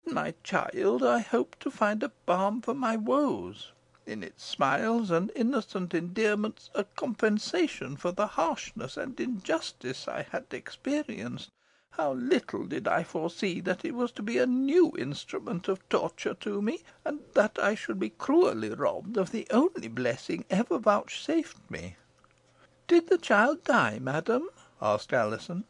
In my child I hoped to find a balm for my woes, in its smiles and innocent endearments a compensation for the harshness and injustice I had experienced. How little did I foresee that it was to be a new instrument of torture to me, and that I should be cruelly robbed of the only blessing ever vouchsafed me." "Did the child die, madam?" asked Alizon.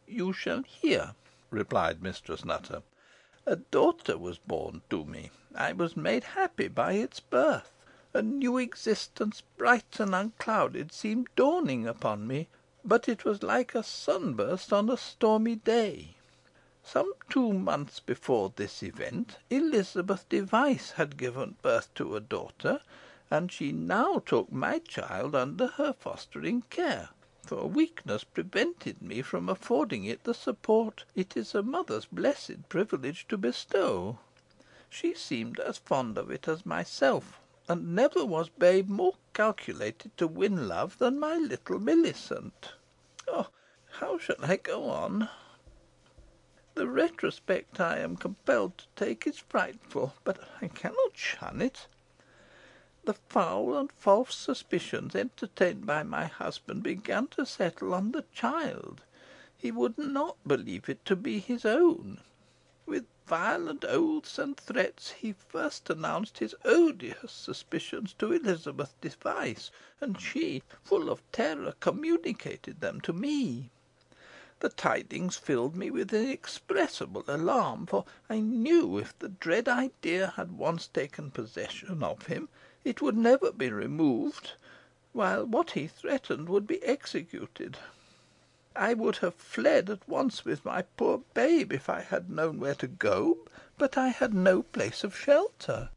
"You shall hear," replied Mistress Nutter. "A daughter was born to me. I was made happy by its birth. A new existence, bright and unclouded, seemed dawning upon me, but it was like a sunburst on a stormy day. Some 2 months before this event, Elizabeth Device had given birth to a daughter, and she now took my child under her fostering care, for weakness prevented me from affording it the support it is a mother's blessed privilege to bestow. She seemed as fond of it as myself, and never was babe more calculated to win love than my little Millicent. Oh, how shall I go on? The retrospect I am compelled to take is frightful, but I cannot shun it. The foul and false suspicions entertained by my husband began to settle on the child. He would not believe it to be his own. With violent oaths and threats he first announced his odious suspicions to Elizabeth Device, and she, full of terror, communicated them to me. The tidings filled me with inexpressible alarm, for I knew if the dread idea had once taken possession of him, it would never be removed, while what he threatened would be executed. I would have fled at once with my poor babe if I had known where to go, but I had no place of shelter.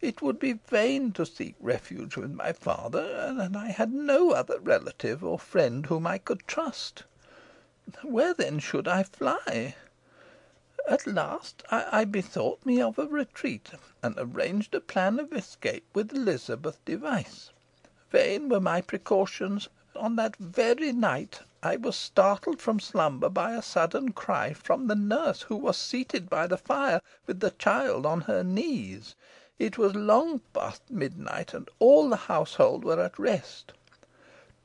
It would be vain to seek refuge with my father, and I had no other relative or friend whom I could trust. Where then should I fly? At last I bethought me of a retreat, and arranged a plan of escape with Elizabeth Device. Vain were my precautions. On that very night I was startled from slumber by a sudden cry from the nurse, who was seated by the fire with the child on her knees. It was long past midnight, and all the household were at rest.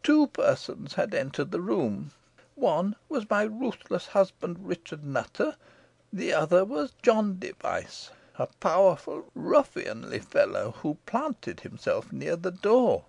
2 persons had entered the room. One was my ruthless husband, Richard Nutter. The other was John Device, a powerful ruffianly fellow, who planted himself near the door.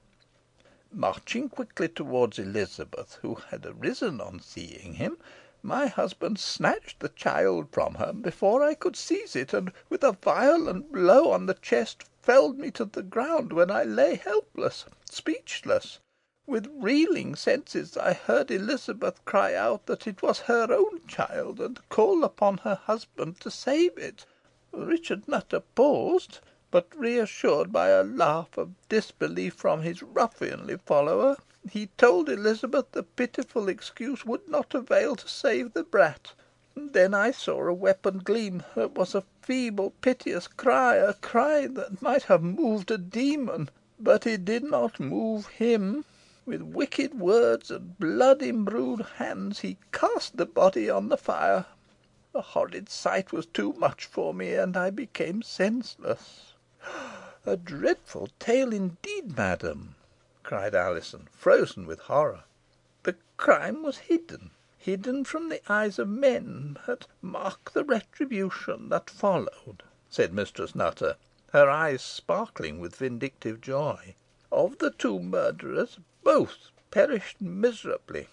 Marching quickly towards Elizabeth, who had arisen on seeing him, my husband snatched the child from her before I could seize it, and with a violent blow on the chest felled me to the ground, when I lay helpless, speechless. With reeling senses, I heard Elizabeth cry out that it was her own child, and call upon her husband to save it. Richard Nutter paused, but, reassured by a laugh of disbelief from his ruffianly follower, he told Elizabeth the pitiful excuse would not avail to save the brat. Then I saw a weapon gleam. It was a feeble, piteous cry, a cry that might have moved a demon, but it did not move him. With wicked words and blood-imbrued hands, he cast the body on the fire. The horrid sight was too much for me, and I became senseless." "A dreadful tale indeed, madam," cried Alizon, frozen with horror. "The crime was hidden from the eyes of men, but mark the retribution that followed," said Mistress Nutter, her eyes sparkling with vindictive joy. "Of the 2 murderers, both perished miserably.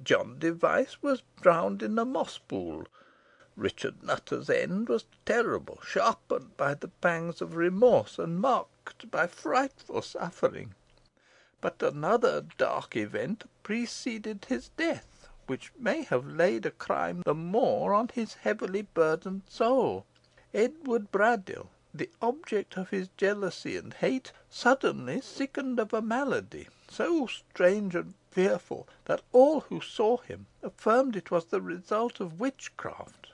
John Device was drowned in a moss pool. Richard Nutter's end was terrible, sharpened by the pangs of remorse, and marked by frightful suffering. But another dark event preceded his death, which may have laid a crime the more on his heavily burdened soul. Edward Braddyll, the object of his jealousy and hate, suddenly sickened of a malady so strange and fearful, that all who saw him affirmed it was the result of witchcraft.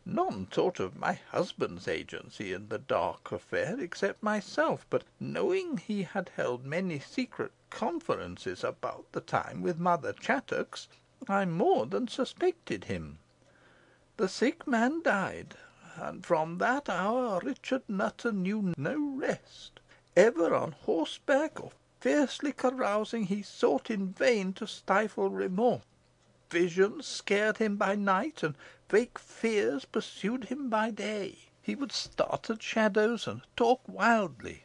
None thought of my husband's agency in the dark affair except myself, but knowing he had held many secret conferences about the time with Mother Chattox, I more than suspected him. The sick man died, and from that hour Richard Nutter knew no rest. Ever on horseback, or fiercely carousing, he sought in vain to stifle remorse. Visions scared him by night, and vague fears pursued him by day. He would start at shadows, and talk wildly.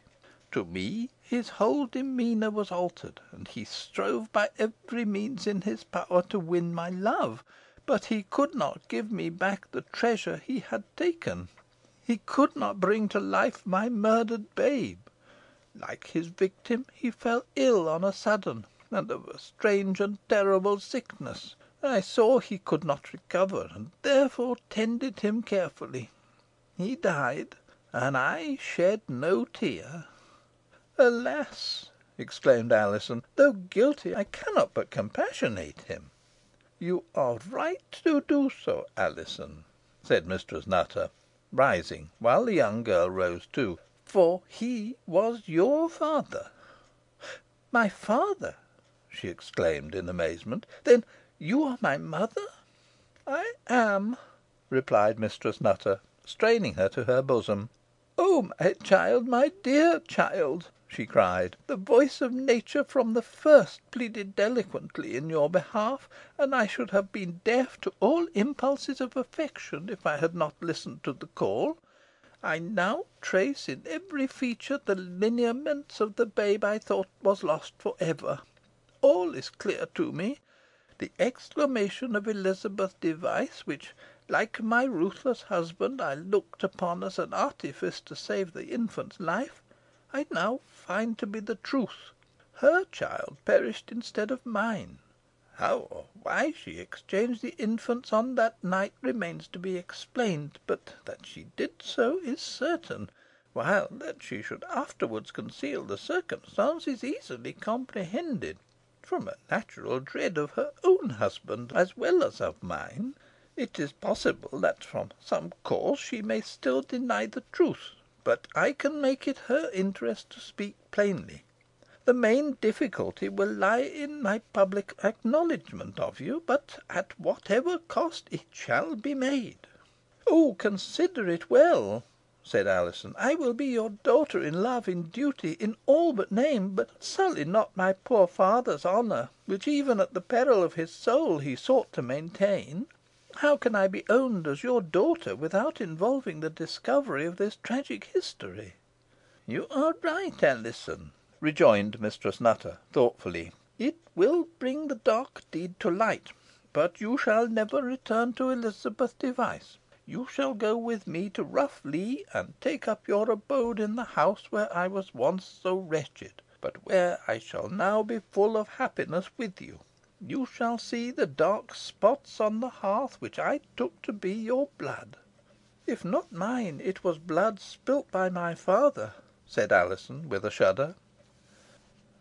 To me his whole demeanour was altered, and he strove by every means in his power to win my love, but he could not give me back the treasure he had taken. He could not bring to life my murdered babe. Like his victim, he fell ill on a sudden, and of a strange and terrible sickness. I saw he could not recover, and therefore tended him carefully. He died, and I shed no tear." "Alas!" exclaimed Alizon, "though guilty, I cannot but compassionate him." "You are right to do so, Alizon," said Mistress Nutter, rising, while the young girl rose too, "for he was your father." "My father!" she exclaimed, in amazement. "Then you are my mother?" "I am," replied Mistress Nutter, straining her to her bosom. "Oh, my child, my dear child!" she cried. "The voice of nature from the first pleaded eloquently in your behalf, and I should have been deaf to all impulses of affection if I had not listened to the call. I now trace in every feature the lineaments of the babe I thought was lost for ever. All is clear to me. The exclamation of Elizabeth Device, which, like my ruthless husband, I looked upon as an artifice to save the infant's life, I now find to be the truth. Her child perished instead of mine. How or why she exchanged the infants on that night remains to be explained, but that she did so is certain, while that she should afterwards conceal the circumstance is easily comprehended. From a natural dread of her own husband, as well as of mine, it is possible that from some cause she may still deny the truth, but I can make it her interest to speak plainly. The main difficulty will lie in my public acknowledgment of you, but at whatever cost it shall be made." "Oh, consider it well," said Alizon. "I will be your daughter in love, in duty, in all but name, but sully not my poor father's honour, which, even at the peril of his soul, he sought to maintain. How can I be owned as your daughter without involving the discovery of this tragic history?" "You are right, Alizon," rejoined Mistress Nutter, thoughtfully. "It will bring the dark deed to light, but you shall never return to Elizabeth Device. You shall go with me to Rough Lee, and take up your abode in the house where I was once so wretched, but where I shall now be full of happiness with you. You shall see the dark spots on the hearth which I took to be your blood." "If not mine, it was blood spilt by my father," said Alizon, with a shudder.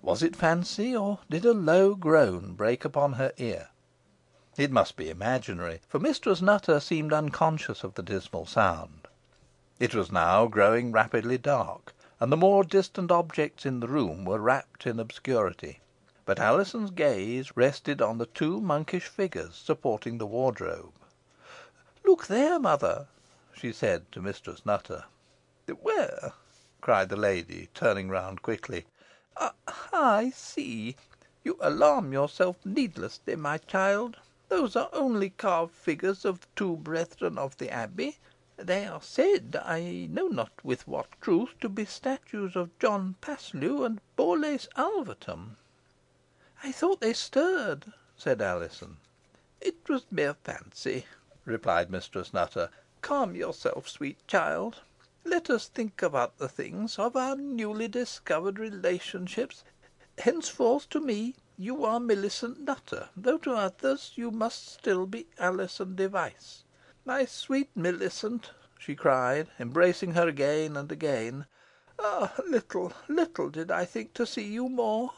Was it fancy, or did a low groan break upon her ear? It must be imaginary, for Mistress Nutter seemed unconscious of the dismal sound. It was now growing rapidly dark, and the more distant objects in the room were wrapped in obscurity, but Alizon's gaze rested on the two monkish figures supporting the wardrobe. "Look there, mother," she said to Mistress Nutter. "Where?" cried the lady, turning round quickly. I see. You alarm yourself needlessly, my child. Those are only carved figures of two brethren of the Abbey. They are said, I know not with what truth, to be statues of John Paslew and Borlace Alvetham." "I thought they stirred," said Alizon. "It was mere fancy," replied Mistress Nutter. "Calm yourself, sweet child. Let us think of other things, of our newly discovered relationships. Henceforth, to me, you are Millicent Nutter, though to others you must still be Alizon Device. My sweet Millicent," she cried, embracing her again and again. "Ah! little, little did I think to see you more."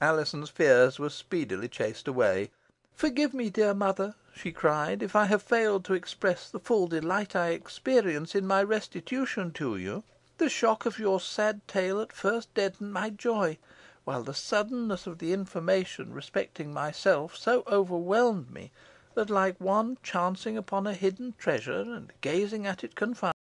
Alizon's fears were speedily chased away. "Forgive me, dear mother," she cried, "if I have failed to express the full delight I experience in my restitution to you. The shock of your sad tale at first deadened my joy, while the suddenness of the information respecting myself so overwhelmed me, that, like one chancing upon a hidden treasure, and gazing at it confined,